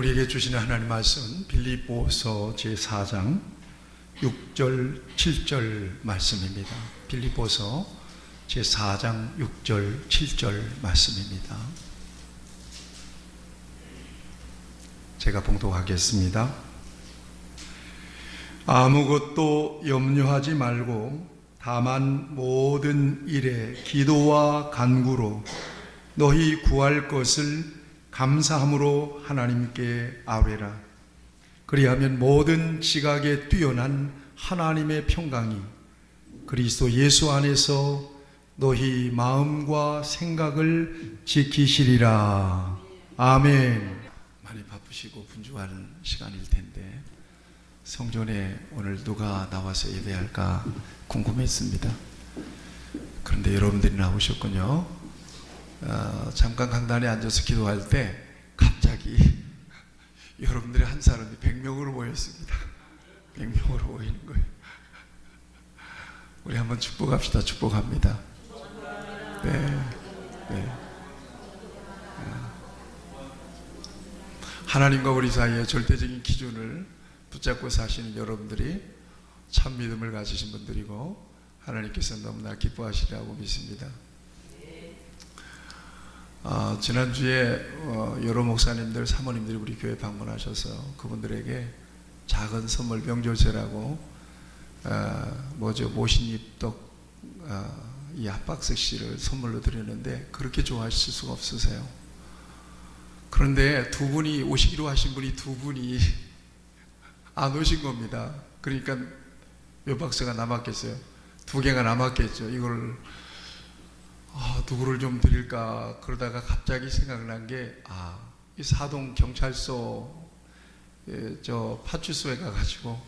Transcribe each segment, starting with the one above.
우리에게 주시는 하나님 말씀은 빌립보서 제4장 6절 7절 말씀입니다. 빌립보서 제4장 6절 7절 말씀입니다. 제가 봉독하겠습니다. 아무것도 염려하지 말고 다만 모든 일에 기도와 간구로 너희 구할 것을 감사함으로 하나님께 아뢰라. 그리하면 모든 지각에 뛰어난 하나님의 평강이 그리스도 예수 안에서 너희 마음과 생각을 지키시리라. 아멘. 많이 바쁘시고 분주한 시간일 텐데 성전에 오늘 누가 나와서 예배할까 궁금했습니다. 그런데 여러분들이 나오셨군요. 잠깐 강단에 앉아서 기도할 때 갑자기 여러분들이 한 사람이 100명으로 모였습니다. 100명으로 모이는 거예요. 우리 한번 축복합시다. 축복합니다. 네. 하나님과 우리 사이의 절대적인 기준을 붙잡고 사시는 여러분들이 참 믿음을 가지신 분들이고 하나님께서 너무나 기뻐하시리라고 믿습니다. 지난주에 여러 목사님들, 사모님들이 우리 교회 방문하셔서 그분들에게 작은 선물, 명절제라고 모신잎떡 이 한 박스씩을 선물로 드렸는데 그렇게 좋아하실 수가 없으세요. 그런데 두 분이 오시기로 하신 분이 두 분이 안 오신 겁니다. 그러니까 몇 박스가 남았겠어요? 2개가 남았겠죠. 이걸 누구를 좀 드릴까 그러다가 갑자기 생각난 게 이 사동 경찰서 저 파출소에 가가지고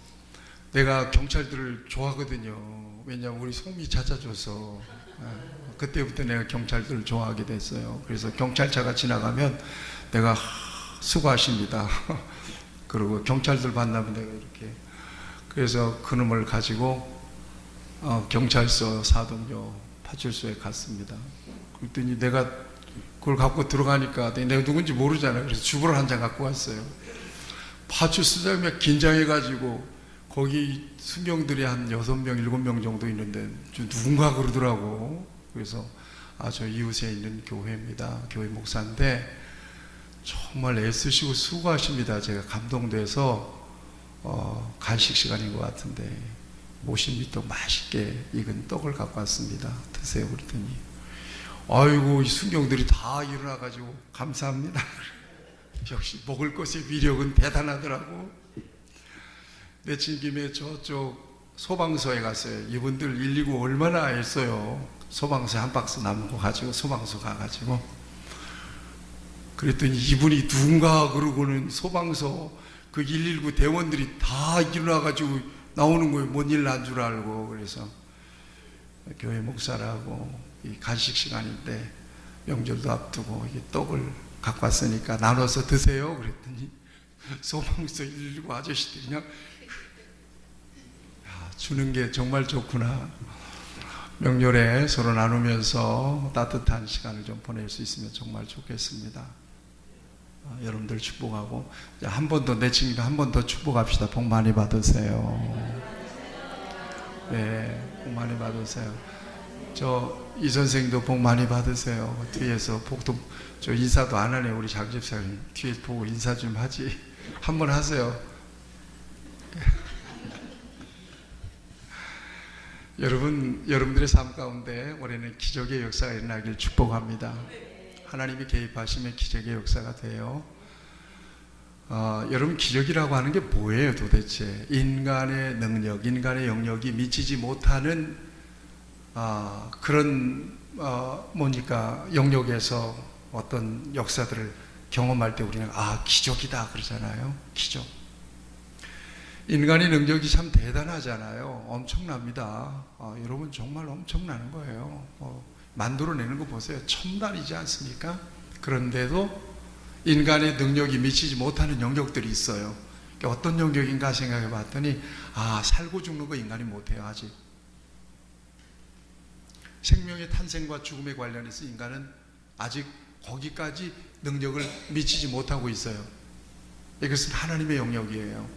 내가 경찰들을 좋아하거든요. 왜냐하면 우리 송미 찾아줘서 그때부터 내가 경찰들을 좋아하게 됐어요. 그래서 경찰차가 지나가면 내가 수고하십니다. 그리고 경찰들 만나면 내가 이렇게 그래서 그놈을 가지고 경찰서 사동요 파출소에 갔습니다. 그랬더니 내가 그걸 갖고 들어가니까 내가 누군지 모르잖아요. 그래서 주보를 한 장 갖고 왔어요. 파출소장이 긴장해가지고 거기 순경들이 한 6명, 7명 정도 있는데 누군가 그러더라고. 그래서 저 이웃에 있는 교회입니다. 교회 목사인데 정말 애쓰시고 수고하십니다. 제가 감동돼서 간식 시간인 것 같은데 모신잎떡 맛있게 익은 떡을 갖고 왔습니다. 드세요. 그랬더니 아이고 이 순경들이 다 일어나가지고 감사합니다. 역시 먹을 것의 위력은 대단하더라고. 내친 김에 저쪽 소방서에 갔어요. 이분들 119 얼마나 했어요. 소방서 한 박스 남은 거 가지고 소방서 가가지고 그랬더니 이분이 누군가 그러고는 소방서 그 119 대원들이 다 일어나가지고 나오는 거예요. 뭔 일 난 줄 알고. 그래서 교회 목사라고 이 간식 시간인데 명절도 앞두고 이 떡을 갖고 왔으니까 나눠서 드세요. 그랬더니 소방서 119 아저씨들이 그냥 주는 게 정말 좋구나. 명절에 서로 나누면서 따뜻한 시간을 좀 보낼 수 있으면 정말 좋겠습니다. 여러분들 축복하고 한 번 더 내친구도 한 번 더 축복합시다. 복 많이 받으세요. 네, 복 많이 받으세요. 이 선생님도 복 많이 받으세요. 뒤에서 복도 인사도 안 하네. 우리 장 집사님 뒤에 보고 인사 좀 하지. 한번 하세요. 여러분들의 삶 가운데 올해는 기적의 역사가 일어나길 축복합니다. 하나님이 개입하시면 기적의 역사가 돼요. 여러분 기적이라고 하는 게 뭐예요 도대체? 인간의 능력, 인간의 영역이 미치지 못하는 그런 영역에서 어떤 역사들을 경험할 때 우리는 기적이다 그러잖아요. 기적. 인간의 능력이 참 대단하잖아요. 엄청납니다. 여러분 정말 엄청나는 거예요. 만들어내는 거 보세요. 첨단이지 않습니까? 그런데도 인간의 능력이 미치지 못하는 영역들이 있어요. 어떤 영역인가 생각해 봤더니 살고 죽는 거 인간이 못해요. 아직 생명의 탄생과 죽음에 관련해서 인간은 아직 거기까지 능력을 미치지 못하고 있어요. 이것은 하나님의 영역이에요.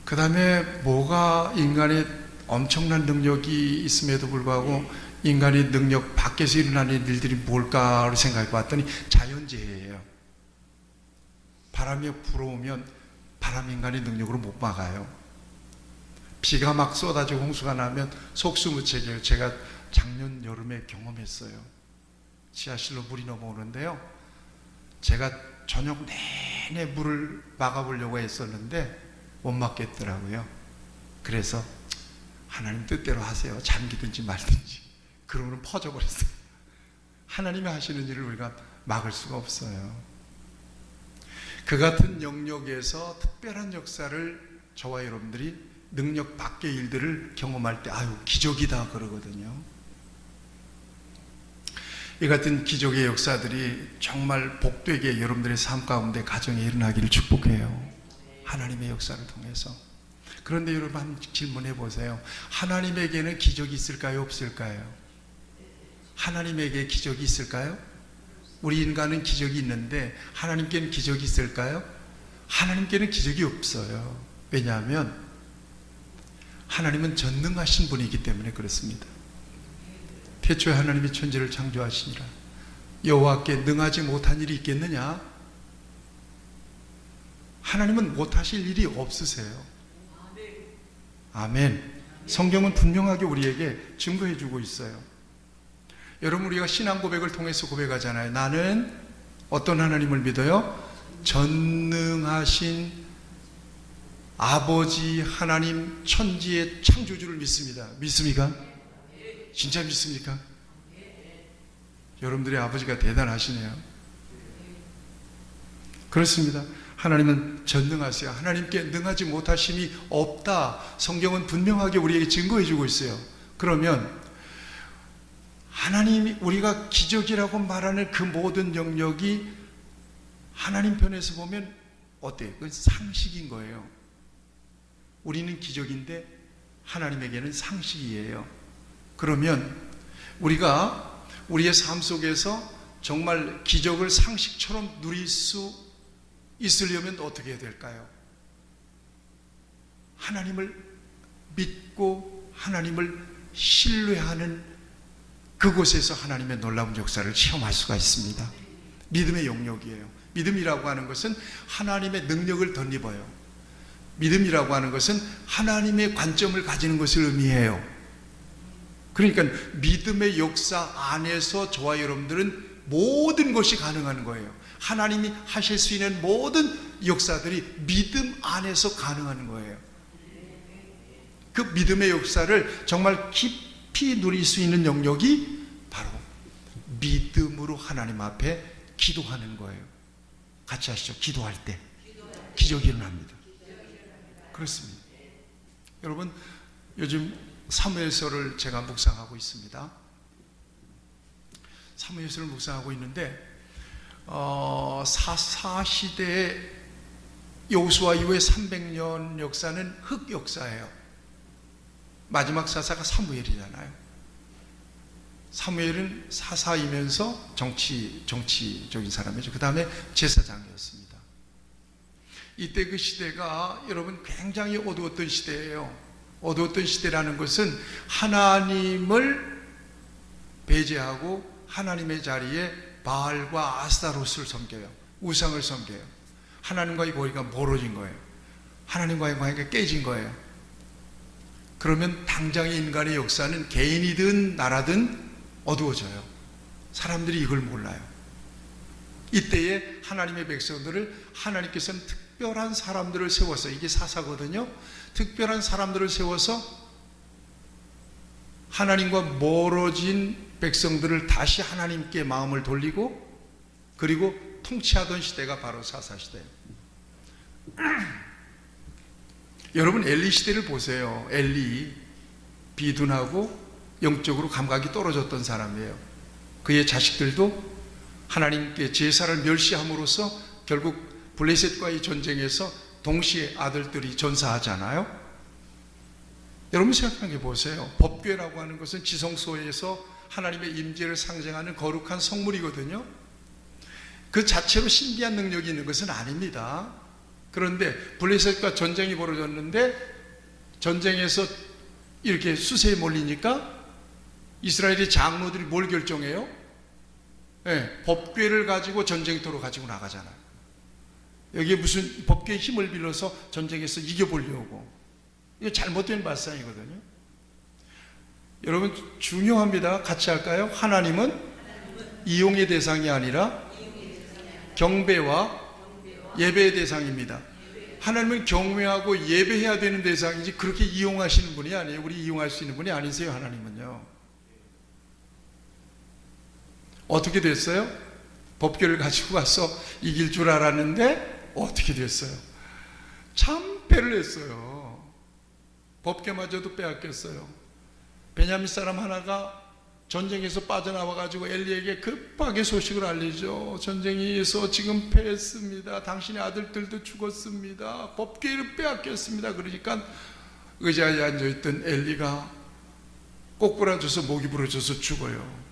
그 다음에 뭐가 인간의 엄청난 능력이 있음에도 불구하고 인간의 능력 밖에서 일어나는 일들이 뭘까를 생각해 봤더니 자연재해예요. 바람이 불어오면 바람 인간의 능력으로 못 막아요. 비가 막 쏟아지고 홍수가 나면 속수무책이에요. 제가 작년 여름에 경험했어요. 지하실로 물이 넘어오는데요, 제가 저녁 내내 물을 막아보려고 했었는데 못 막겠더라고요. 그래서 하나님 뜻대로 하세요. 잠기든지 말든지. 그러면 퍼져버렸어요. 하나님이 하시는 일을 우리가 막을 수가 없어요. 그 같은 영역에서 특별한 역사를 저와 여러분들이 능력 밖의 일들을 경험할 때 아유 기적이다 그러거든요. 이 같은 기적의 역사들이 정말 복되게 여러분들의 삶 가운데 가정에 일어나기를 축복해요. 하나님의 역사를 통해서. 그런데 여러분 한번 질문해 보세요. 하나님에게는 기적이 있을까요? 없을까요? 하나님에게 기적이 있을까요? 우리 인간은 기적이 있는데 하나님께는 기적이 있을까요? 하나님께는 기적이 없어요. 왜냐하면 하나님은 전능하신 분이기 때문에 그렇습니다. 태초에 하나님이 천지를 창조하시니라. 여호와께 능하지 못한 일이 있겠느냐? 하나님은 못하실 일이 없으세요. 아멘. 성경은 분명하게 우리에게 증거해 주고 있어요. 여러분, 우리가 신앙 고백을 통해서 고백하잖아요. 나는 어떤 하나님을 믿어요? 전능하신 아버지 하나님, 천지의 창조주를 믿습니다. 믿습니까? 진짜 믿습니까? 여러분들의 아버지가 대단하시네요. 그렇습니다. 하나님은 전능하세요. 하나님께 능하지 못하심이 없다. 성경은 분명하게 우리에게 증거해 주고 있어요. 그러면 하나님이 우리가 기적이라고 말하는 그 모든 영역이 하나님 편에서 보면 어때요? 그건 상식인 거예요. 우리는 기적인데 하나님에게는 상식이에요. 그러면 우리가 우리의 삶 속에서 정말 기적을 상식처럼 누릴 수 있으려면 어떻게 해야 될까요? 하나님을 믿고 하나님을 신뢰하는 그곳에서 하나님의 놀라운 역사를 체험할 수가 있습니다. 믿음의 영역이에요. 믿음이라고 하는 것은 하나님의 능력을 덧입어요. 믿음이라고 하는 것은 하나님의 관점을 가지는 것을 의미해요. 그러니까 믿음의 역사 안에서 저와 여러분들은 모든 것이 가능한 거예요. 하나님이 하실 수 있는 모든 역사들이 믿음 안에서 가능한 거예요. 그 믿음의 역사를 정말 깊이 누릴 수 있는 영역이 바로 믿음으로 하나님 앞에 기도하는 거예요. 같이 하시죠. 기도할 때 기적이 일어납니다. 그렇습니다. 여러분, 요즘 사무엘서를 제가 묵상하고 있습니다. 사무엘서를 묵상하고 있는데 사사시대의 여호수아 이후의 300년 역사는 흑역사예요. 마지막 사사가 사무엘이잖아요. 사무엘은 사사이면서 정치적인 사람이죠. 그 다음에 제사장이었습니다. 이때 그 시대가 여러분 굉장히 어두웠던 시대예요. 어두웠던 시대라는 것은 하나님을 배제하고 하나님의 자리에 바알과 아스타롯을 섬겨요. 우상을 섬겨요. 하나님과의 거리가 멀어진 거예요. 하나님과의 관계가 깨진 거예요. 그러면 당장의 인간의 역사는 개인이든 나라든 어두워져요. 사람들이 이걸 몰라요. 이때에 하나님의 백성들을 하나님께서는 특별한 사람들을 세워서, 이게 사사거든요. 특별한 사람들을 세워서 하나님과 멀어진 백성들을 다시 하나님께 마음을 돌리고, 그리고 통치하던 시대가 바로 사사시대예요. 여러분, 엘리 시대를 보세요. 엘리 비둔하고 영적으로 감각이 떨어졌던 사람이에요. 그의 자식들도 하나님께 제사를 멸시함으로써 결국 블레셋과의 전쟁에서 동시에 아들들이 전사하잖아요. 여러분 생각해 보세요. 법궤라고 하는 것은 지성소에서 하나님의 임재를 상징하는 거룩한 성물이거든요. 그 자체로 신비한 능력이 있는 것은 아닙니다. 그런데 블레셋과 전쟁이 벌어졌는데 전쟁에서 이렇게 수세에 몰리니까 이스라엘의 장로들이 뭘 결정해요? 네, 법궤를 가지고 전쟁터로 가지고 나가잖아요. 여기에 무슨 법궤의 힘을 빌려서 전쟁에서 이겨보려고. 이거 잘못된 발상이거든요. 여러분 중요합니다. 같이 할까요? 하나님은 이용의 대상이 아니라 경배와 예배의 대상입니다. 하나님은 경외하고 예배해야 되는 대상이지 그렇게 이용하시는 분이 아니에요. 우리 이용할 수 있는 분이 아니세요. 하나님은요. 어떻게 됐어요? 법궤를 가지고 가서 이길 줄 알았는데 어떻게 됐어요? 참패를 했어요. 법궤마저도 빼앗겼어요. 베냐민 사람 하나가 전쟁에서 빠져나와가지고 엘리에게 급하게 소식을 알리죠. 전쟁에서 지금 패했습니다. 당신의 아들들도 죽었습니다. 법궤를 빼앗겼습니다. 그러니까 의자에 앉아있던 엘리가 꼬꾸라져서 목이 부러져서 죽어요.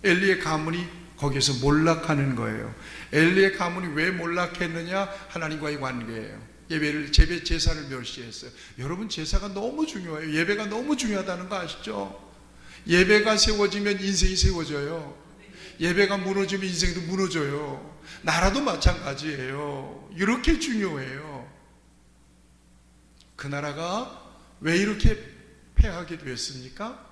엘리의 가문이 거기에서 몰락하는 거예요. 엘리의 가문이 왜 몰락했느냐? 하나님과의 관계예요. 예배를, 제사를 멸시했어요. 여러분 제사가 너무 중요해요. 예배가 너무 중요하다는 거 아시죠? 예배가 세워지면 인생이 세워져요. 예배가 무너지면 인생도 무너져요. 나라도 마찬가지예요. 이렇게 중요해요. 그 나라가 왜 이렇게 패하게 되었습니까?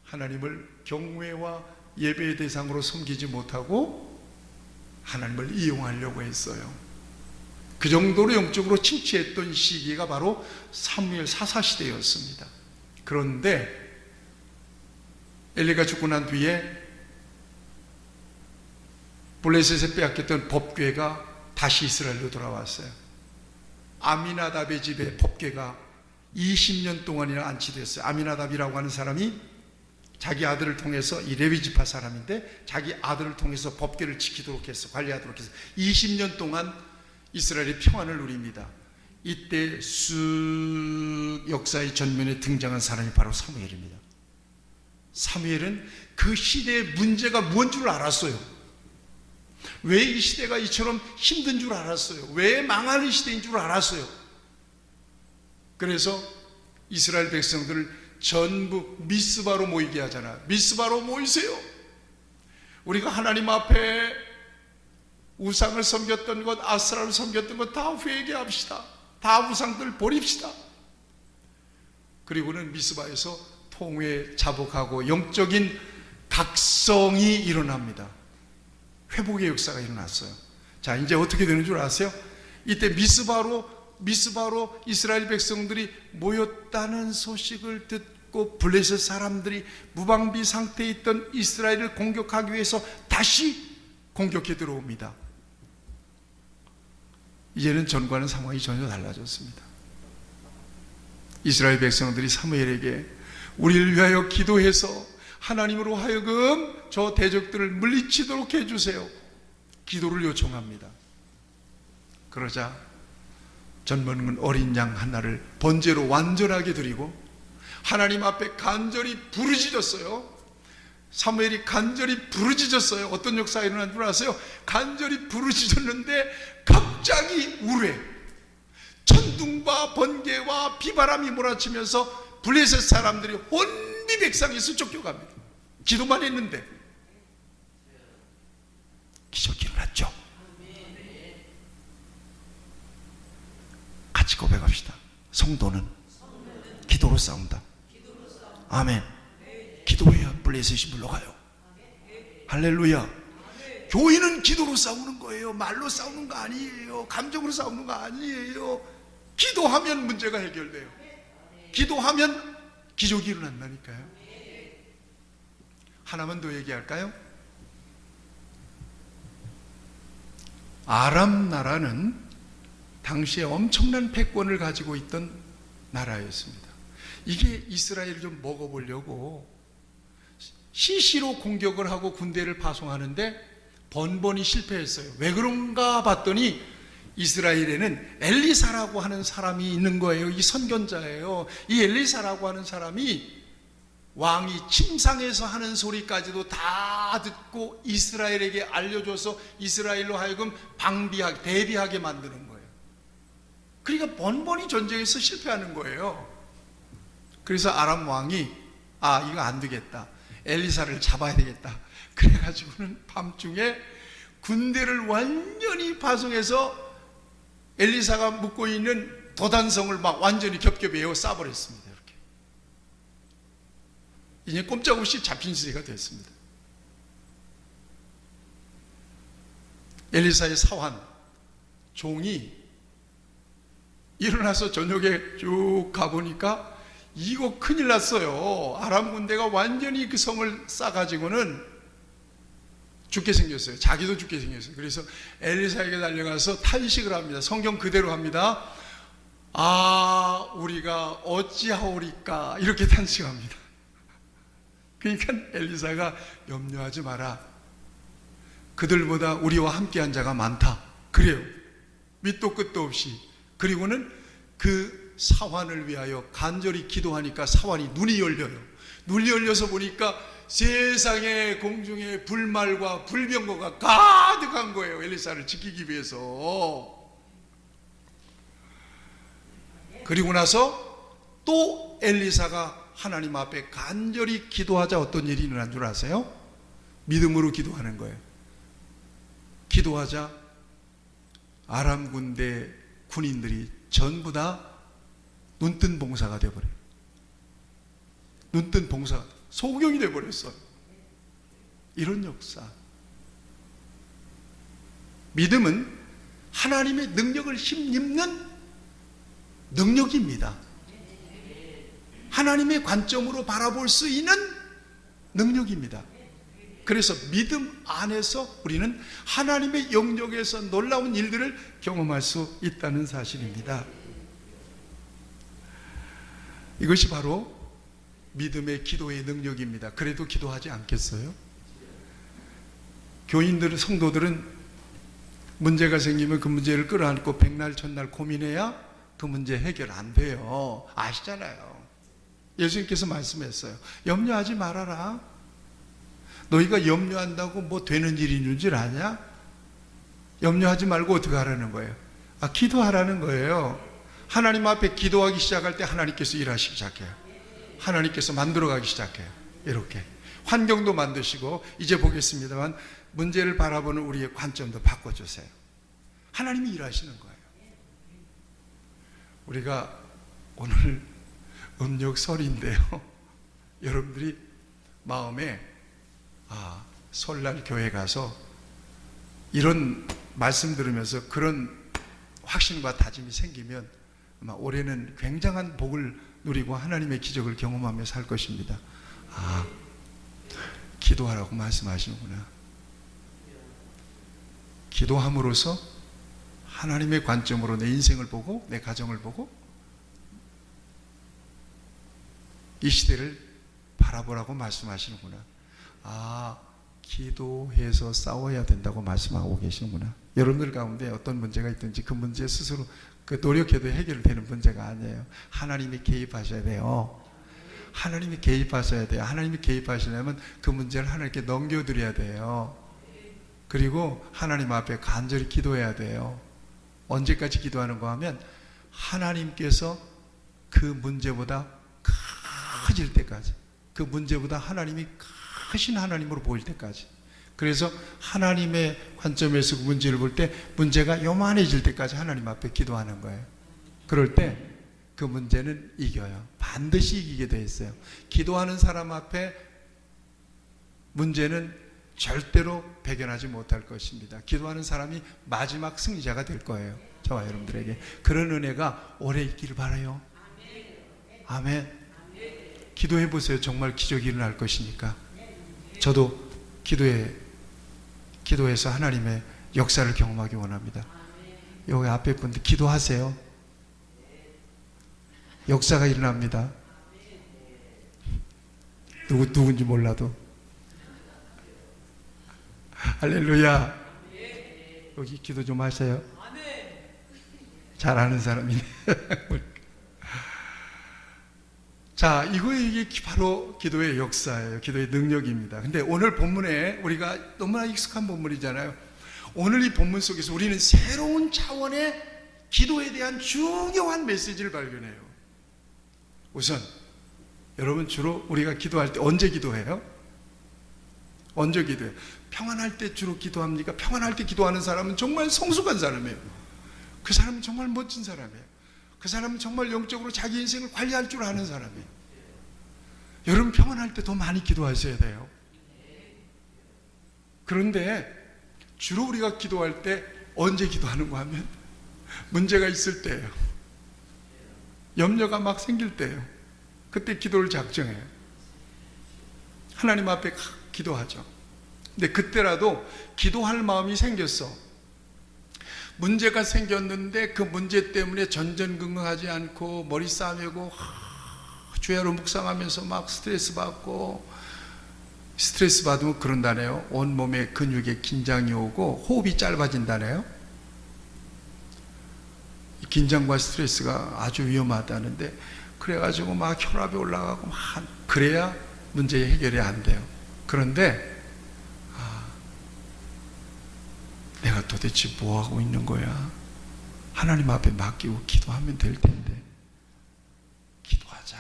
하나님을 경외와 예배의 대상으로 섬기지 못하고 하나님을 이용하려고 했어요. 그 정도로 영적으로 침체했던 시기가 바로 사무엘 사사시대였습니다. 그런데 엘리가 죽고 난 뒤에 블레셋에 빼앗겼던 법궤가 다시 이스라엘로 돌아왔어요. 아미나답의 집에 법궤가 20년 동안이나 안치됐어요. 아미나답이라고 하는 사람이 자기 아들을 통해서, 이 레위 지파 사람인데 자기 아들을 통해서 법궤를 지키도록 했어, 관리하도록 했어. 20년 동안 이스라엘이 평안을 누립니다. 이때 쑥 역사의 전면에 등장한 사람이 바로 사무엘입니다. 사무엘은 그 시대의 문제가 무엇인 줄 알았어요. 왜 이 시대가 이처럼 힘든 줄 알았어요. 왜 망하는 시대인 줄 알았어요. 그래서 이스라엘 백성들을 전부 미스바로 모이게 하잖아요. 미스바로 모이세요. 우리가 하나님 앞에 우상을 섬겼던 것, 아스라를 섬겼던 것 다 회개합시다. 다 우상들 버립시다. 그리고는 미스바에서 통회 자복하고 영적인 각성이 일어납니다. 회복의 역사가 일어났어요. 자, 이제 어떻게 되는 줄 아세요? 이때 미스바로 이스라엘 백성들이 모였다는 소식을 듣고 블레셋 사람들이 무방비 상태에 있던 이스라엘을 공격하기 위해서 다시 공격해 들어옵니다. 이제는 전과는 상황이 전혀 달라졌습니다. 이스라엘 백성들이 사무엘에게 우리를 위하여 기도해서 하나님으로 하여금 저 대적들을 물리치도록 해주세요. 기도를 요청합니다. 그러자 전문은 어린 양 하나를 번제로 완전하게 드리고 하나님 앞에 간절히 부르짖었어요. 사무엘이 간절히 부르짖었어요. 어떤 역사가 일어난 줄 아세요? 간절히 부르짖었는데 갑자기 우레, 천둥과 번개와 비바람이 몰아치면서 블레셋 사람들이 혼비백산에서 쫓겨갑니다. 기도만 했는데 기적이 일어났죠. 같이 고백합시다. 성도는 기도로 싸운다. 아멘. 기도해야 블레셋이 물러가요. 할렐루야. 교회는 기도로 싸우는 거예요. 말로 싸우는 거 아니에요. 감정으로 싸우는 거 아니에요. 기도하면 문제가 해결돼요. 기도하면 기적이 일어난다니까요. 하나만 더 얘기할까요? 아람 나라는 당시에 엄청난 패권을 가지고 있던 나라였습니다. 이게 이스라엘을 좀 먹어보려고 시시로 공격을 하고 군대를 파송하는데 번번이 실패했어요. 왜 그런가 봤더니 이스라엘에는 엘리사라고 하는 사람이 있는 거예요. 이 선견자예요. 이 엘리사라고 하는 사람이 왕이 침상에서 하는 소리까지도 다 다 듣고 이스라엘에게 알려줘서 이스라엘로 하여금 방비하게, 대비하게 만드는 거예요. 그러니까 번번이 전쟁에서 실패하는 거예요. 그래서 아람 왕이 이거 안 되겠다, 엘리사를 잡아야 되겠다. 그래가지고는 밤중에 군대를 완전히 파송해서 엘리사가 묵고 있는 도단성을 막 완전히 겹겹이 에워 쏴버렸습니다. 이렇게 이제 꼼짝없이 잡힌 시대가 됐습니다. 엘리사의 사환 종이 일어나서 저녁에 쭉 가보니까 이거 큰일 났어요. 아람 군대가 완전히 그 성을 싸가지고는 죽게 생겼어요. 자기도 죽게 생겼어요. 그래서 엘리사에게 달려가서 탄식을 합니다. 성경 그대로 합니다. 우리가 어찌하오리까, 이렇게 탄식합니다. 그러니까 엘리사가 염려하지 마라, 그들보다 우리와 함께한 자가 많다. 그래요. 밑도 끝도 없이. 그리고는 그 사환을 위하여 간절히 기도하니까 사환이 눈이 열려요. 눈이 열려서 보니까 세상에 공중에 불말과 불병거가 가득한 거예요. 엘리사를 지키기 위해서. 그리고 나서 또 엘리사가 하나님 앞에 간절히 기도하자 어떤 일이 일어난 줄 아세요? 믿음으로 기도하는 거예요. 기도하자 아람 군대 군인들이 전부 다 눈뜬 봉사가 되어버려요. 눈뜬 봉사, 소경이 되어버렸어요. 이런 역사. 믿음은 하나님의 능력을 힘입는 능력입니다. 하나님의 관점으로 바라볼 수 있는 능력입니다. 그래서 믿음 안에서 우리는 하나님의 영역에서 놀라운 일들을 경험할 수 있다는 사실입니다. 이것이 바로 믿음의 기도의 능력입니다. 그래도 기도하지 않겠어요? 교인들, 성도들은 문제가 생기면 그 문제를 끌어안고 백날 천날 고민해야 그 문제 해결 안 돼요. 아시잖아요. 예수님께서 말씀했어요. 염려하지 말아라. 너희가 염려한다고 뭐 되는 일이 있는 줄 아냐? 염려하지 말고 어떻게 하라는 거예요? 기도하라는 거예요. 하나님 앞에 기도하기 시작할 때 하나님께서 일하시기 시작해요. 하나님께서 만들어가기 시작해요. 이렇게 환경도 만드시고, 이제 보겠습니다만 문제를 바라보는 우리의 관점도 바꿔주세요. 하나님이 일하시는 거예요. 우리가 오늘 음력설인데요, 여러분들이 마음에 설날 교회 가서 이런 말씀 들으면서 그런 확신과 다짐이 생기면 아마 올해는 굉장한 복을 누리고 하나님의 기적을 경험하며 살 것입니다. 기도하라고 말씀하시는구나. 기도함으로써 하나님의 관점으로 내 인생을 보고 내 가정을 보고 이 시대를 바라보라고 말씀하시는구나. 기도해서 싸워야 된다고 말씀하고 계시는구나. 여러분들 가운데 어떤 문제가 있든지 그 문제 스스로 노력해도 해결되는 문제가 아니에요. 하나님이 개입하셔야 돼요. 하나님이 개입하셔야 돼요. 하나님이 개입하시려면 그 문제를 하나님께 넘겨드려야 돼요. 그리고 하나님 앞에 간절히 기도해야 돼요. 언제까지 기도하는가 하면 하나님께서 그 문제보다 커질 때까지, 그 문제보다 하나님이 크신 하나님으로 보일 때까지. 그래서 하나님의 관점에서 그 문제를 볼 때 문제가 요만해질 때까지 하나님 앞에 기도하는 거예요. 그럴 때 그 문제는 이겨요. 반드시 이기게 돼 있어요. 기도하는 사람 앞에 문제는 절대로 배견하지 못할 것입니다. 기도하는 사람이 마지막 승리자가 될 거예요. 저와 여러분들에게 그런 은혜가 오래 있기를 바라요. 아멘. 기도해 보세요. 정말 기적이 일어날 것이니까. 저도 기도해서 하나님의 역사를 경험하기 원합니다. 여기 앞에 분들 기도하세요. 역사가 일어납니다. 누군지 몰라도. 할렐루야. 여기 기도 좀 하세요. 잘하는 사람이네. 자, 이게 바로 기도의 역사예요. 기도의 능력입니다. 근데 오늘 본문에 우리가 너무나 익숙한 본문이잖아요. 오늘 이 본문 속에서 우리는 새로운 차원의 기도에 대한 중요한 메시지를 발견해요. 우선 여러분, 주로 우리가 기도할 때 언제 기도해요? 언제 기도해요? 평안할 때 주로 기도합니까? 평안할 때 기도하는 사람은 정말 성숙한 사람이에요. 그 사람은 정말 멋진 사람이에요. 그 사람은 정말 영적으로 자기 인생을 관리할 줄 아는 사람이에요. 여러분, 평안할 때 더 많이 기도하셔야 돼요. 그런데 주로 우리가 기도할 때 언제 기도하는가 하면 문제가 있을 때예요. 염려가 막 생길 때예요. 그때 기도를 작정해요. 하나님 앞에 기도하죠. 근데 그때라도 기도할 마음이 생겼어. 문제가 생겼는데 그 문제 때문에 전전긍긍하지 않고 머리 싸매고 주야로 묵상하면서 막 스트레스 받고, 스트레스 받으면 그런다네요. 온몸에 근육에 긴장이 오고 호흡이 짧아진다네요. 긴장과 스트레스가 아주 위험하다는데, 그래가지고 막 혈압이 올라가고 막 그래야 문제 해결이 안 돼요. 그런데 내가 도대체 뭐 하고 있는 거야? 하나님 앞에 맡기고 기도하면 될 텐데. 기도하자.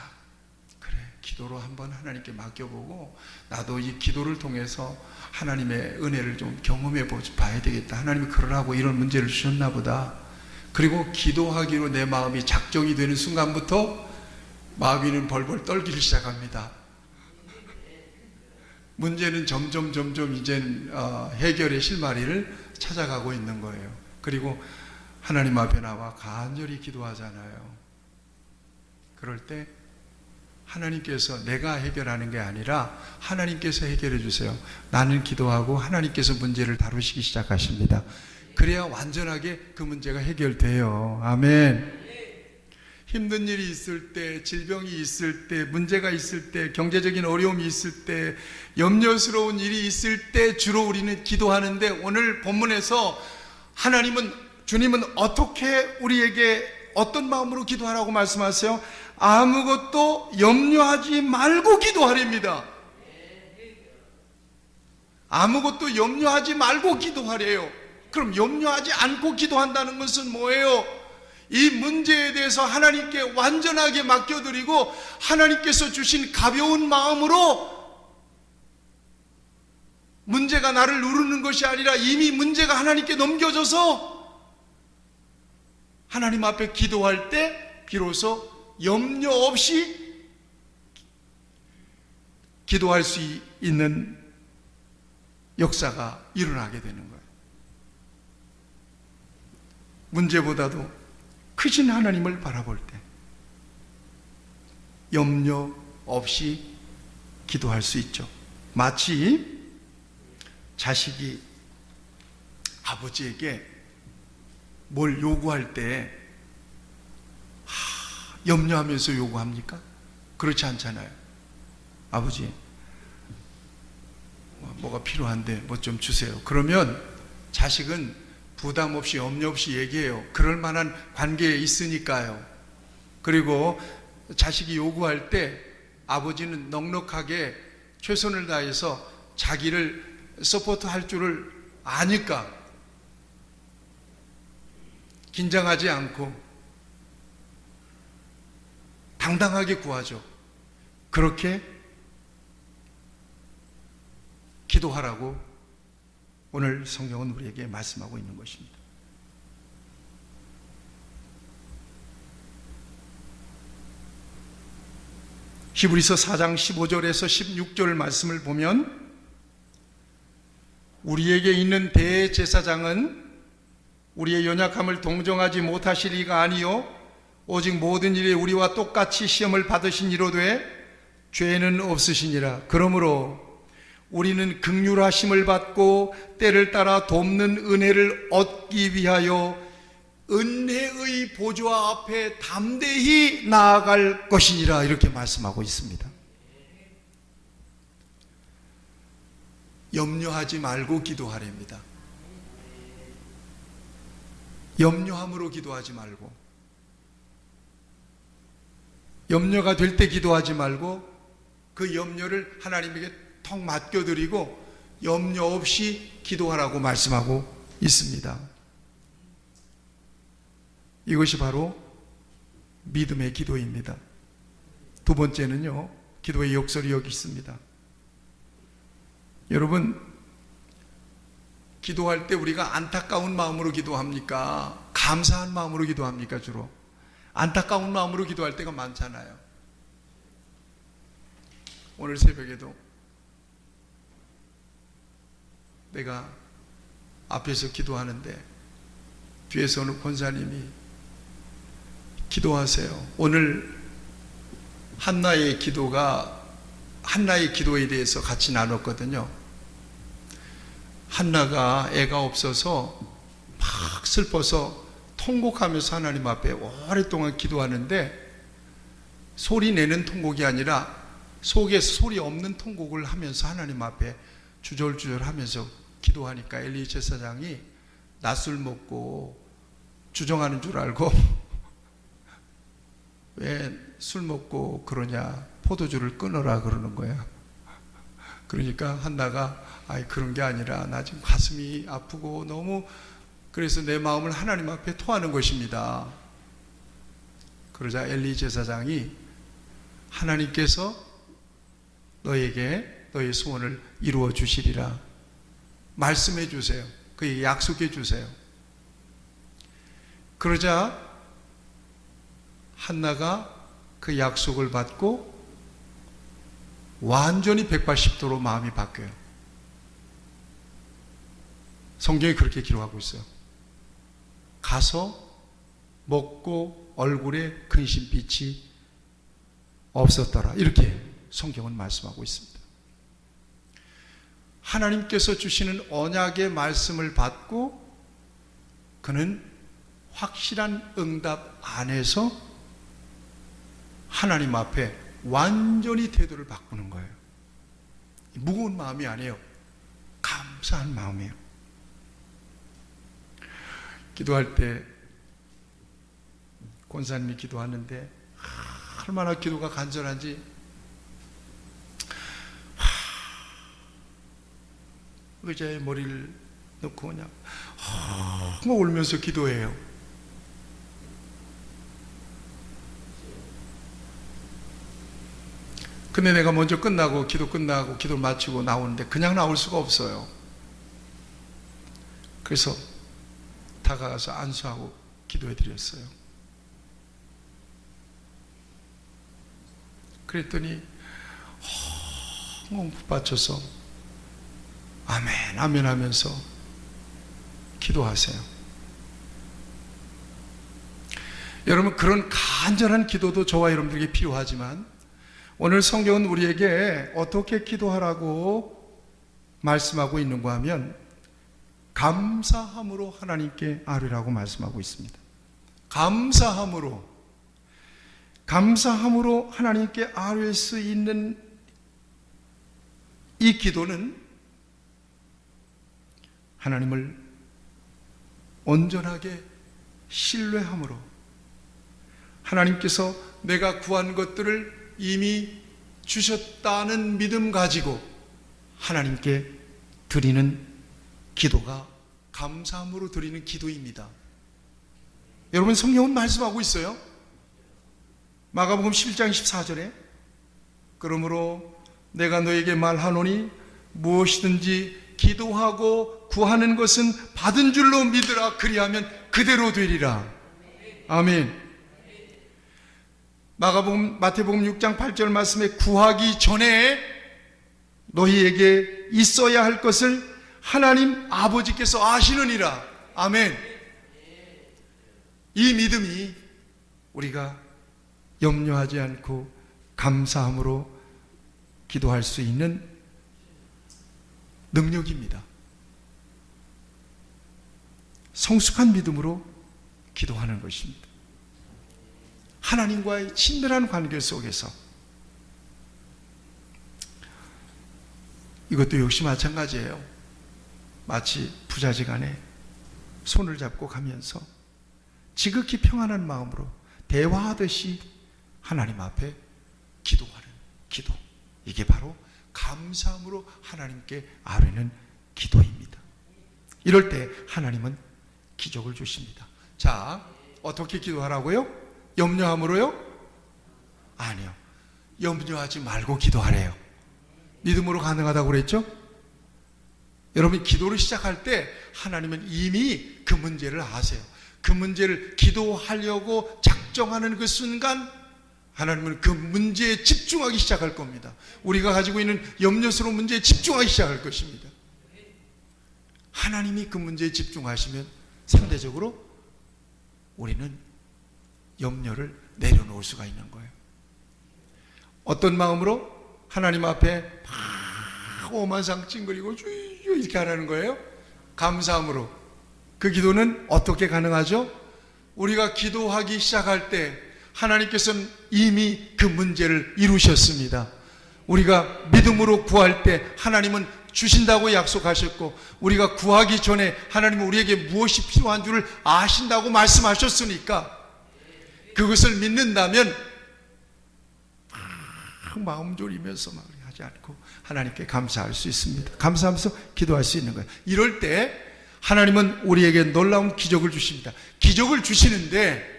그래, 기도로 한번 하나님께 맡겨보고 나도 이 기도를 통해서 하나님의 은혜를 좀 경험해 봐야 되겠다. 하나님이 그러라고 이런 문제를 주셨나 보다. 그리고 기도하기로 내 마음이 작정이 되는 순간부터 마귀는 벌벌 떨기를 시작합니다. 문제는 점점 이제는 해결의 실마리를 찾아가고 있는 거예요. 그리고 하나님 앞에 나와 간절히 기도하잖아요. 그럴 때 하나님께서 내가 해결하는 게 아니라 하나님께서 해결해 주세요. 나는 기도하고 하나님께서 문제를 다루시기 시작하십니다. 그래야 완전하게 그 문제가 해결돼요. 아멘. 힘든 일이 있을 때, 질병이 있을 때, 문제가 있을 때, 경제적인 어려움이 있을 때, 염려스러운 일이 있을 때 주로 우리는 기도하는데, 오늘 본문에서 주님은 어떻게 우리에게 어떤 마음으로 기도하라고 말씀하세요? 아무것도 염려하지 말고 기도하랍니다. 아무것도 염려하지 말고 기도하래요. 그럼 염려하지 않고 기도한다는 것은 뭐예요? 이 문제에 대해서 하나님께 완전하게 맡겨드리고 하나님께서 주신 가벼운 마음으로, 문제가 나를 누르는 것이 아니라 이미 문제가 하나님께 넘겨져서 하나님 앞에 기도할 때 비로소 염려 없이 기도할 수 있는 역사가 일어나게 되는 거예요. 문제보다도 크신 하나님을 바라볼 때 염려 없이 기도할 수 있죠. 마치 자식이 아버지에게 뭘 요구할 때 염려하면서 요구합니까? 그렇지 않잖아요. 아버지, 뭐가 필요한데 뭐 좀 주세요. 그러면 자식은 부담 없이 염려 없이 얘기해요. 그럴 만한 관계에 있으니까요. 그리고 자식이 요구할 때 아버지는 넉넉하게 최선을 다해서 자기를 서포트할 줄을 아니까 긴장하지 않고 당당하게 구하죠. 그렇게 기도하라고 오늘 성경은 우리에게 말씀하고 있는 것입니다. 히브리서 4장 15절에서 16절 말씀을 보면, 우리에게 있는 대제사장은 우리의 연약함을 동정하지 못하실 이가 아니요 오직 모든 일에 우리와 똑같이 시험을 받으신 이로되 죄는 없으시니라. 그러므로 우리는 긍휼하심을 받고 때를 따라 돕는 은혜를 얻기 위하여 은혜의 보좌 앞에 담대히 나아갈 것이니라. 이렇게 말씀하고 있습니다. 염려하지 말고 기도하랍니다. 염려함으로 기도하지 말고. 염려가 될 때 기도하지 말고 그 염려를 하나님에게 턱 맡겨드리고 염려 없이 기도하라고 말씀하고 있습니다. 이것이 바로 믿음의 기도입니다. 두 번째는요, 기도의 역설이 여기 있습니다. 여러분, 기도할 때 우리가 안타까운 마음으로 기도합니까? 감사한 마음으로 기도합니까? 주로 안타까운 마음으로 기도할 때가 많잖아요. 오늘 새벽에도 내가 앞에서 기도하는데 뒤에서 어느 권사님이 기도하세요. 오늘 한나의 기도에 대해서 같이 나눴거든요. 한나가 애가 없어서 막 슬퍼서 통곡하면서 하나님 앞에 오랫동안 기도하는데 소리 내는 통곡이 아니라 속에서 소리 없는 통곡을 하면서 하나님 앞에 주절주절 하면서 기도하니까 엘리 제사장이 낮술 먹고 주정하는 줄 알고 왜 술 먹고 그러냐, 포도주를 끊어라 그러는 거예요. 그러니까 한나가 그런 게 아니라 나 지금 가슴이 아프고 너무 그래서 내 마음을 하나님 앞에 토하는 것입니다. 그러자 엘리 제사장이 하나님께서 너에게 너의 소원을 이루어 주시리라 말씀해 주세요. 그에게 약속해 주세요. 그러자 한나가 그 약속을 받고 완전히 180도로 마음이 바뀌어요. 성경이 그렇게 기록하고 있어요. 가서 먹고 얼굴에 근심빛이 없었더라. 이렇게 성경은 말씀하고 있습니다. 하나님께서 주시는 언약의 말씀을 받고 그는 확실한 응답 안에서 하나님 앞에 완전히 태도를 바꾸는 거예요. 무거운 마음이 아니에요. 감사한 마음이에요. 기도할 때 권사님이 기도하는데 얼마나 기도가 간절한지 의자에 머리를 넣고 그냥 울면서 기도해요. 근데 내가 먼저 기도 끝나고 기도를 마치고 나오는데 그냥 나올 수가 없어요. 그래서 다가가서 안수하고 기도해 드렸어요. 그랬더니 엉엉 붙받쳐서 아멘 아멘 하면서 기도하세요. 여러분, 그런 간절한 기도도 저와 여러분들에게 필요하지만 오늘 성경은 우리에게 어떻게 기도하라고 말씀하고 있는가 하면 감사함으로 하나님께 아뢰라고 말씀하고 있습니다. 감사함으로 하나님께 아뢰 수 있는 이 기도는 하나님을 온전하게 신뢰함으로 하나님께서 내가 구한 것들을 이미 주셨다는 믿음 가지고 하나님께 드리는 기도가 감사함으로 드리는 기도입니다. 여러분, 성경은 말씀하고 있어요. 마가복음 11장 14절에 그러므로 내가 너에게 말하노니 무엇이든지 기도하고 구하는 것은 받은 줄로 믿으라. 그리하면 그대로 되리라. 아멘. 마태복음 6장 8절 말씀에 구하기 전에 너희에게 있어야 할 것을 하나님 아버지께서 아시느니라. 아멘. 이 믿음이 우리가 염려하지 않고 감사함으로 기도할 수 있는 능력입니다. 성숙한 믿음으로 기도하는 것입니다. 하나님과의 친밀한 관계 속에서 이것도 역시 마찬가지예요. 마치 부자지간에 손을 잡고 가면서 지극히 평안한 마음으로 대화하듯이 하나님 앞에 기도하는 기도. 이게 바로 감사함으로 하나님께 아뢰는 기도입니다. 이럴 때 하나님은 기적을 주십니다. 자, 어떻게 기도하라고요? 염려함으로요? 아니요. 염려하지 말고 기도하래요. 믿음으로 가능하다고 그랬죠? 여러분, 기도를 시작할 때 하나님은 이미 그 문제를 아세요. 그 문제를 기도하려고 작정하는 그 순간 하나님은 그 문제에 집중하기 시작할 겁니다. 우리가 가지고 있는 염려스러운 문제에 집중하기 시작할 것입니다. 하나님이 그 문제에 집중하시면 상대적으로 우리는 염려를 내려놓을 수가 있는 거예요. 어떤 마음으로? 하나님 앞에 막 오만상 찡그리고 주여 이렇게 하라는 거예요. 감사함으로. 그 기도는 어떻게 가능하죠? 우리가 기도하기 시작할 때 하나님께서는 이미 그 문제를 이루셨습니다. 우리가 믿음으로 구할 때 하나님은 주신다고 약속하셨고, 우리가 구하기 전에 하나님은 우리에게 무엇이 필요한 줄을 아신다고 말씀하셨으니까 그것을 믿는다면 마음 졸이면서 막 하지 않고 하나님께 감사할 수 있습니다. 감사하면서 기도할 수 있는 거예요. 이럴 때 하나님은 우리에게 놀라운 기적을 주십니다. 기적을 주시는데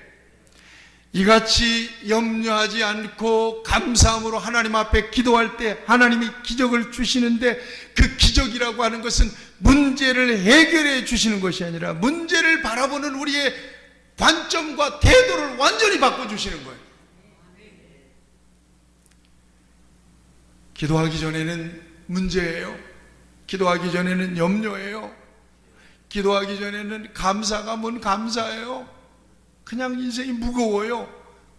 이같이 염려하지 않고 감사함으로 하나님 앞에 기도할 때 하나님이 기적을 주시는데, 그 기적이라고 하는 것은 문제를 해결해 주시는 것이 아니라 문제를 바라보는 우리의 관점과 태도를 완전히 바꿔주시는 거예요. 기도하기 전에는 문제예요. 기도하기 전에는 염려예요. 기도하기 전에는 감사가 뭔 감사예요. 그냥 인생이 무거워요.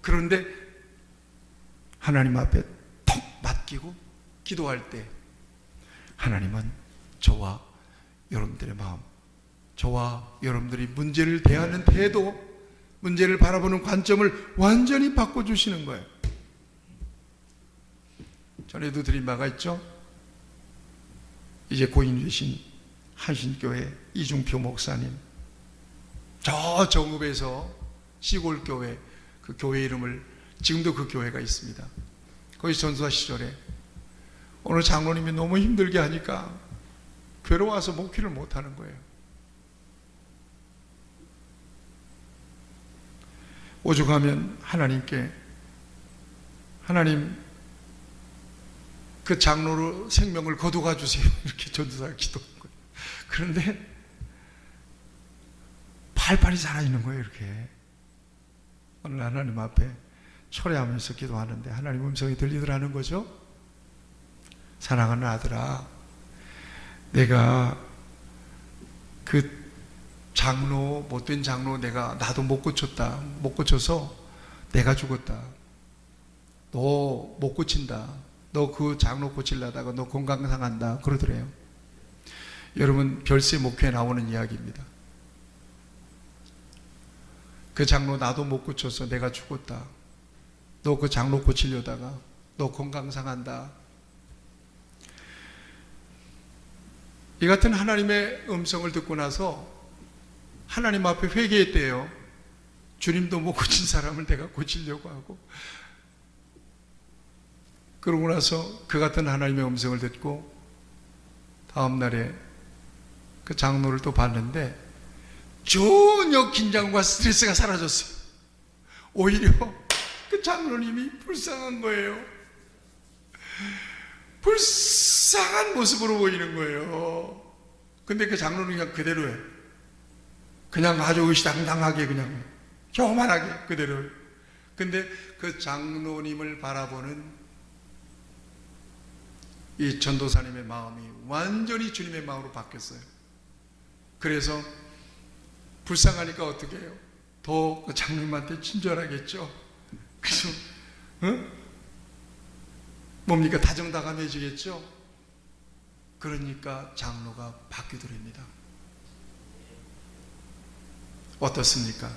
그런데 하나님 앞에 톡 맡기고 기도할 때 하나님은 저와 여러분들의 마음, 저와 여러분들이 문제를 대하는 태도, 문제를 바라보는 관점을 완전히 바꿔주시는 거예요. 전에도 드린 바가 있죠. 이제 고인 되신 한신교회 이중표 목사님, 저 정읍에서 시골 교회, 그 교회 이름을, 지금도 그 교회가 있습니다. 거기 전도사 시절에 오늘 장로님이 너무 힘들게 하니까 괴로워서 목회를 못하는 거예요. 오죽하면 하나님께, 하나님 그 장로로 생명을 거두가 주세요, 이렇게 전도사가 기도한 거예요. 그런데 팔팔이 살아있는 거예요. 이렇게 오늘 하나님 앞에 초래하면서 기도하는데 하나님 음성이 들리더라는 거죠. 사랑하는 아들아, 내가 그 장로, 못된 장로 나도 못 고쳤다. 못 고쳐서 내가 죽었다. 너 못 고친다. 너 그 장로 고치려다가 너 건강 상한다. 그러더래요. 여러분, 별세 목회에 나오는 이야기입니다. 그 장로 나도 못 고쳐서 내가 죽었다. 너 그 장로 고치려다가 너 건강 상한다. 이 같은 하나님의 음성을 듣고 나서 하나님 앞에 회개했대요. 주님도 못 고친 사람을 내가 고치려고 하고. 그러고 나서 그 같은 하나님의 음성을 듣고 다음 날에 그 장로를 또 봤는데 전혀 긴장과 스트레스가 사라졌어요. 오히려 그 장로님이 불쌍한 거예요. 불쌍한 모습으로 보이는 거예요. 근데 그 장로는 그냥 그대로예요. 그냥 아주 의시당당하게 그냥 교만하게 그대로예요. 근데 그 장로님을 바라보는 이 전도사님의 마음이 완전히 주님의 마음으로 바뀌었어요. 그래서 불쌍하니까 어떻게 해요? 더 그 장로님한테 친절하겠죠. 그래서 뭡니까? 다정다감해지겠죠. 그러니까 장로가 바뀌더랍니다. 어떻습니까?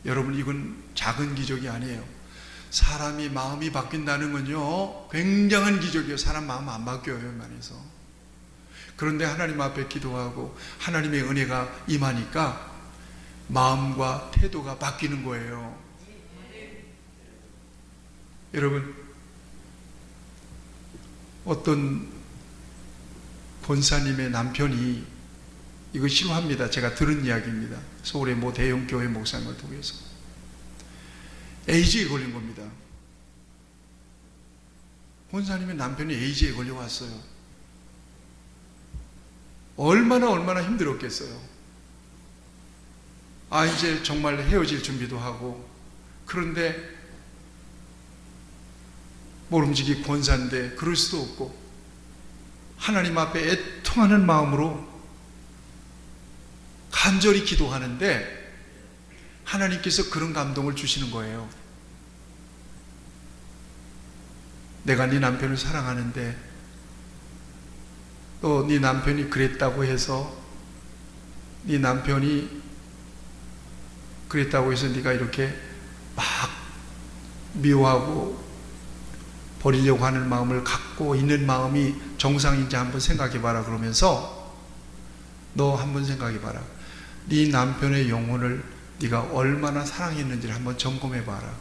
여러분, 이건 작은 기적이 아니에요. 사람이 마음이 바뀐다는 건요 굉장한 기적이에요. 사람 마음 안 바뀌어요, 웬만해서. 그런데 하나님 앞에 기도하고 하나님의 은혜가 임하니까 마음과 태도가 바뀌는 거예요. 여러분, 어떤 권사님의 남편이, 이거 실화입니다. 제가 들은 이야기입니다. 서울의 모 대형 교회 목사님을 통해서 에이즈에 걸린 겁니다. 권사님의 남편이 에이즈에 걸려왔어요. 얼마나 힘들었겠어요. 이제 정말 헤어질 준비도 하고, 그런데 모름지기 권사인데 그럴 수도 없고, 하나님 앞에 애통하는 마음으로 간절히 기도하는데 하나님께서 그런 감동을 주시는 거예요. 내가 네 남편을 사랑하는데 또 네 남편이 그랬다고 해서 네가 이렇게 막 미워하고 버리려고 하는 마음을 갖고 있는 마음이 정상인지 한번 생각해 봐라. 그러면서 너 한번 생각해 봐라. 네 남편의 영혼을 네가 얼마나 사랑했는지를 한번 점검해 봐라.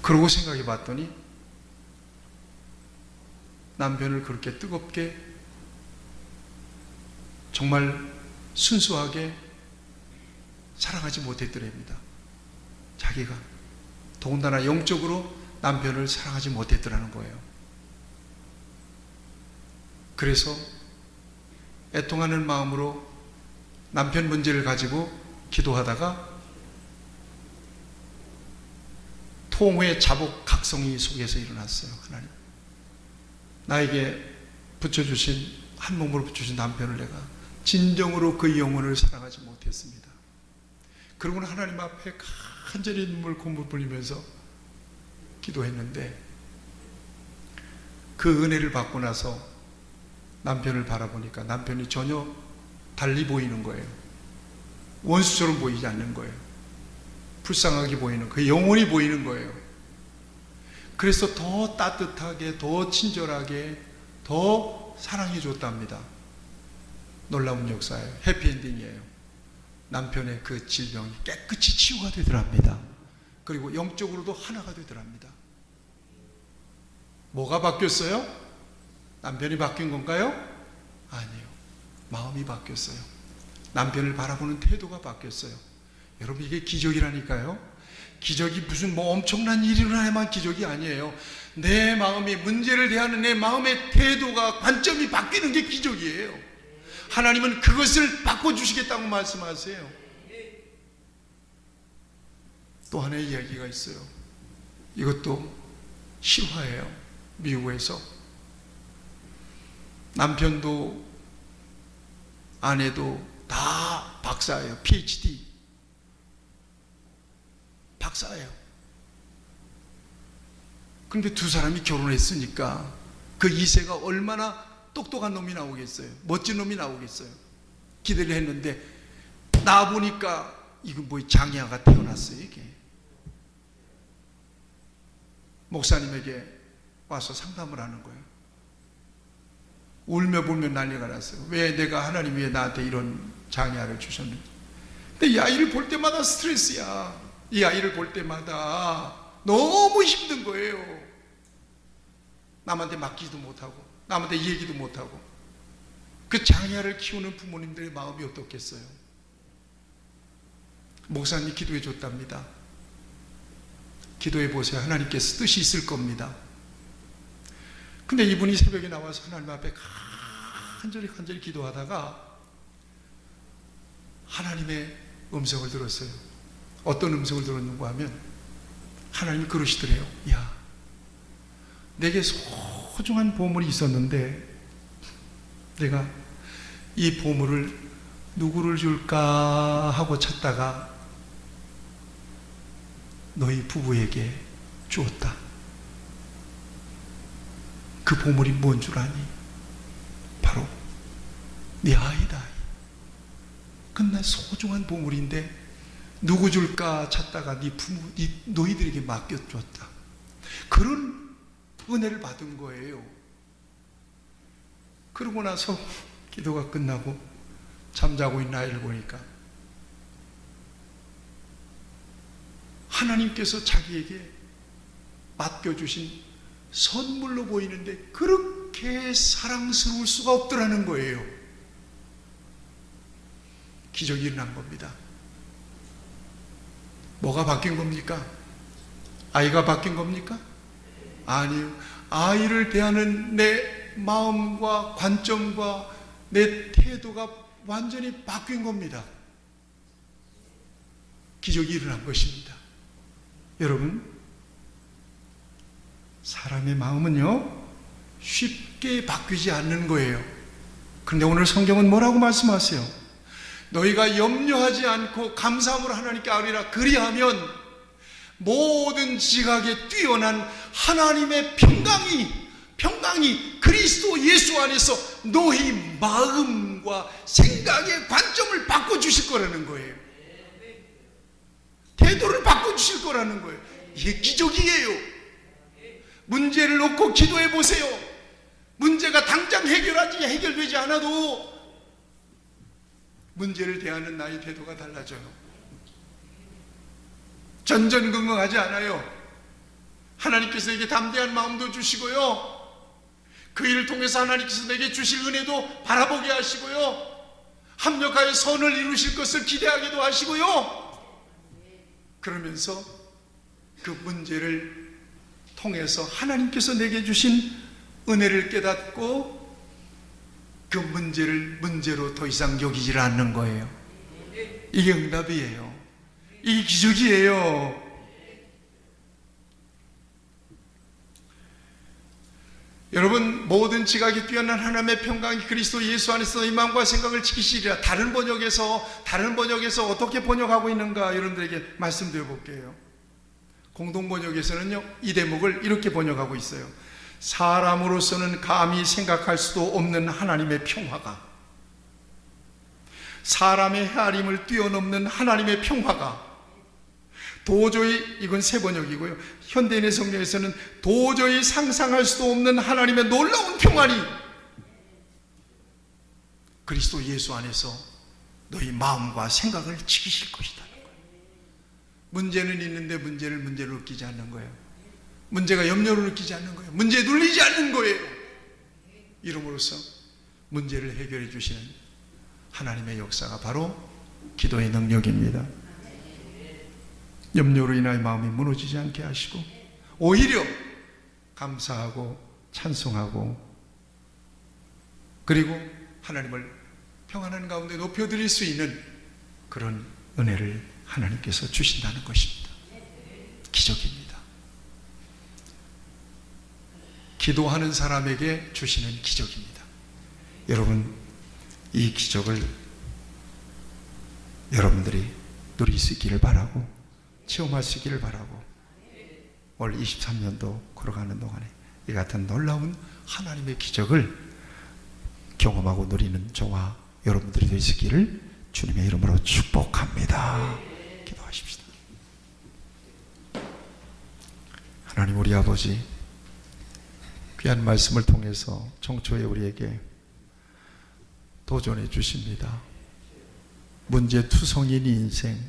그러고 생각해 봤더니 남편을 그렇게 뜨겁게, 정말 순수하게 사랑하지 못했더랍니다. 자기가 더군다나 영적으로 남편을 사랑하지 못했더라는 거예요. 그래서 애통하는 마음으로 남편 문제를 가지고 기도하다가 통후의 자복 각성이 속에서 일어났어요. 하나님, 나에게 붙여주신, 한 몸으로 붙여주신 남편을 내가 진정으로 그 영혼을 사랑하지 못했습니다. 그러고는 하나님 앞에 간절히 눈물 콧물 흘리면서 기도했는데, 그 은혜를 받고 나서 남편을 바라보니까 남편이 전혀 달리 보이는 거예요. 원수처럼 보이지 않는 거예요. 불쌍하게 보이는, 그 영혼이 보이는 거예요. 그래서 더 따뜻하게, 더 친절하게, 더 사랑해 줬답니다. 놀라운 역사예요. 해피엔딩이에요. 남편의 그 질병이 깨끗이 치유가 되더랍니다. 그리고 영적으로도 하나가 되더랍니다. 뭐가 바뀌었어요? 남편이 바뀐 건가요? 아니요. 마음이 바뀌었어요. 남편을 바라보는 태도가 바뀌었어요. 여러분, 이게 기적이라니까요. 기적이 무슨 엄청난 일이 일어나야만 기적이 아니에요. 내 마음이, 문제를 대하는 내 마음의 태도가, 관점이 바뀌는 게 기적이에요. 하나님은 그것을 바꿔주시겠다고 말씀하세요. 또 하나의 이야기가 있어요. 이것도 실화예요. 미국에서 남편도 아내도 다 박사예요. PhD 박사예요. 그런데 두 사람이 결혼했으니까 그 2세가 얼마나 똑똑한 놈이 나오겠어요. 멋진 놈이 나오겠어요. 기대를 했는데 나보니까 이거 장애아가 태어났어요. 이게 목사님에게 와서 상담을 하는 거예요. 울며 불며 난리가 났어요. 왜 내가, 하나님이 왜 나한테 이런 장애아를 주셨는지. 근데 이 아이를 볼 때마다 스트레스야. 이 아이를 볼 때마다 너무 힘든 거예요. 남한테 맡기지도 못하고 남한테 얘기도 못하고. 그 장애아를 키우는 부모님들의 마음이 어떻겠어요? 목사님이 기도해 줬답니다. 기도해 보세요. 하나님께서 뜻이 있을 겁니다. 근데 이분이 새벽에 나와서 하나님 앞에 간절히 기도하다가 하나님의 음성을 들었어요. 어떤 음성을 들었는가 하면 하나님이 그러시더래요. 야, 내게 소중한 보물이 있었는데 내가 이 보물을 누구를 줄까 하고 찾다가 너희 부부에게 주었다. 그 보물이 뭔 줄 아니? 바로 네 아이다. 근데 소중한 보물인데 누구 줄까 찾다가 너희들에게 맡겨줬다. 그런 은혜를 받은 거예요. 그러고 나서 기도가 끝나고 잠자고 있는 아이를 보니까 하나님께서 자기에게 맡겨주신 선물로 보이는데 그렇게 사랑스러울 수가 없더라는 거예요. 기적이 일어난 겁니다. 뭐가 바뀐 겁니까? 아이가 바뀐 겁니까? 아니요. 아이를 대하는 내 마음과 관점과 내 태도가 완전히 바뀐 겁니다. 기적이 일어난 것입니다. 여러분, 사람의 마음은요 쉽게 바뀌지 않는 거예요. 그런데 오늘 성경은 뭐라고 말씀하세요? 너희가 염려하지 않고 감사함으로 하나님께 아뢰라. 그리하면 모든 지각에 뛰어난 하나님의 평강이 그리스도 예수 안에서 너희 마음과 생각의 관점을 바꿔주실 거라는 거예요. 태도를 바꿔주실 거라는 거예요. 이게 기적이에요. 문제를 놓고 기도해 보세요. 문제가 당장 해결되지 않아도 문제를 대하는 나의 태도가 달라져요. 전전긍긍하지 않아요. 하나님께서 에게 담대한 마음도 주시고요, 그 일을 통해서 하나님께서 내게 주실 은혜도 바라보게 하시고요, 합력하여 선을 이루실 것을 기대하기도 하시고요, 그러면서 그 문제를 통해서 하나님께서 내게 주신 은혜를 깨닫고 그 문제를 문제로 더 이상 여기질 않는 거예요. 이게 응답이에요. 이게 기적이에요. 여러분, 모든 지각이 뛰어난 하나님의 평강이 그리스도 예수 안에서 너희 마음과 생각을 지키시리라. 다른 번역에서 어떻게 번역하고 있는가 여러분들에게 말씀드려 볼게요. 공동 번역에서는요 이 대목을 이렇게 번역하고 있어요. 사람으로서는 감히 생각할 수도 없는 하나님의 평화가, 사람의 헤아림을 뛰어넘는 하나님의 평화가 도저히, 이건 새 번역이고요, 현대인의 성경에서는 도저히 상상할 수도 없는 하나님의 놀라운 평안이 그리스도 예수 안에서 너희 마음과 생각을 지키실 것이다. 문제는 있는데 문제를 문제로 느끼지 않는 거예요. 문제가 염려로 느끼지 않는 거예요. 문제에 눌리지 않는 거예요. 이름으로써 문제를 해결해 주시는 하나님의 역사가 바로 기도의 능력입니다. 염려로 인하여 마음이 무너지지 않게 하시고 오히려 감사하고 찬송하고 그리고 하나님을 평안한 가운데 높여드릴 수 있는 그런 은혜를 하나님께서 주신다는 것입니다. 기적입니다. 기도하는 사람에게 주시는 기적입니다. 여러분, 이 기적을 여러분들이 누릴 수 있기를 바라고 체험할 수 있기를 바라고 올 23년도 걸어가는 동안에 이 같은 놀라운 하나님의 기적을 경험하고 누리는 저와 여러분들이 될 수 있기를 주님의 이름으로 축복합니다. 기도하십시다. 하나님, 우리 아버지, 귀한 말씀을 통해서 청초에 우리에게 도전해 주십니다. 문제투성인 인생,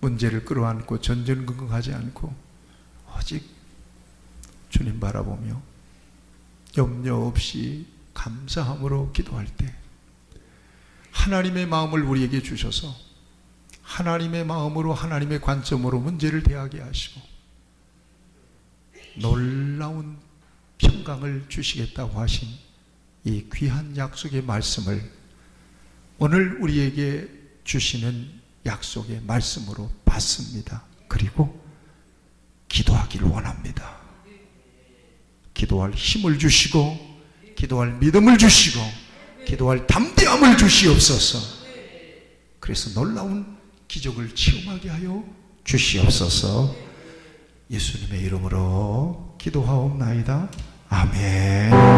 문제를 끌어안고 전전긍긍하지 않고 오직 주님 바라보며 염려 없이 감사함으로 기도할 때 하나님의 마음을 우리에게 주셔서 하나님의 마음으로, 하나님의 관점으로 문제를 대하게 하시고 놀라운 평강을 주시겠다고 하신 이 귀한 약속의 말씀을 오늘 우리에게 주시는 약속의 말씀으로 받습니다. 그리고 기도하기를 원합니다. 기도할 힘을 주시고 기도할 믿음을 주시고 기도할 담대함을 주시옵소서. 그래서 놀라운 기적을 체험하게 하여 주시옵소서. 예수님의 이름으로 기도하옵나이다. 아멘.